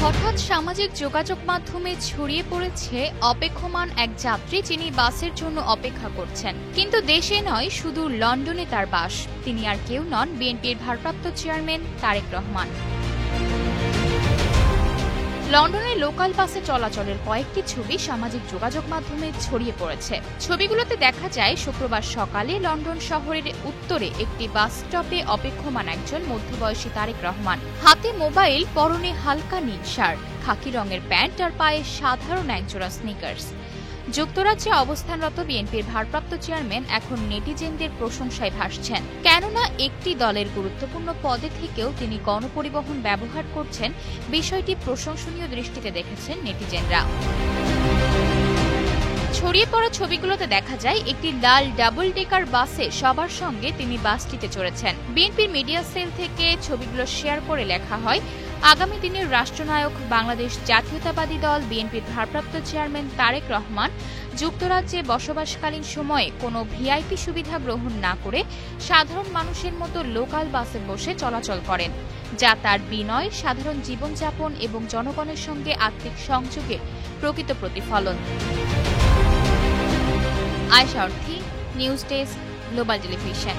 হঠাৎ সামাজিক যোগাযোগ মাধ্যমে ছড়িয়ে পড়েছে অপেক্ষমান এক যাত্রী যিনি বাসের জন্য অপেক্ষা করছেন, কিন্তু দেশে নয়, শুধু লন্ডনে তার বাস। তিনি আর কেউ নন, বিএনপির ভারপ্রাপ্ত চেয়ারম্যান তারেক রহমান। লন্ডনে লোকাল বাসে চলাচলের কয়েকটি ছবি সামাজিক যোগাযোগ মাধ্যমে ছড়িয়ে পড়েছে। ছবিগুলোতে দেখা যায় শুক্রবার সকালে লন্ডন শহরের উত্তরে একটি বাস স্টপে অপেক্ষমান একজন মধ্যবয়সী তারেক রহমান। হাতে মোবাইল, পরনে হালকা নীল শার্ট, খাকি রঙের প্যান্ট আর পায়ে সাধারণ একজোড়া স্নিকার্স। যুক্তরাজ্যে অবস্থানরত বিএনপির ভারপ্রাপ্ত চেয়ারম্যান এখন নেটিজেনদের প্রশংসায় ভাসছেন, কেননা একটি দলের গুরুত্বপূর্ণ পদে থেকেও তিনি গণপরিবহন ব্যবহার করছেন। বিষয়টি প্রশংসনীয় দৃষ্টিতে দেখেছেন নেটিজেনরা। ছড়িয়ে পড়া ছবিগুলোতে দেখা যায় একটি লাল ডাবল ডেকার বাসে সবার সঙ্গে তিনি বাসটিতে চড়েছেন। বিএনপির মিডিয়া সেল থেকে ছবিগুলো শেয়ার করে লেখা হয়, আগামী দিনের রাষ্ট্রনায়ক বাংলাদেশ জাতীয়তাবাদী দল বিএনপির ভারপ্রাপ্ত চেয়ারম্যান তারেক রহমান যুক্তরাজ্যে বসবাসকালীন সময়ে কোনো ভিআইপি সুবিধা গ্রহণ না করে সাধারণ মানুষের মতো লোকাল বাসে বসে চলাচল করেন, যা তার বিনয়, সাধারণ জীবনযাপন এবং জনগণের সঙ্গে আত্মিক সংযোগের প্রকৃত প্রতিফলন। আয়েশা অর্থী, নিউজ ডেস্ক, গ্লোবাল টেলিভিশন।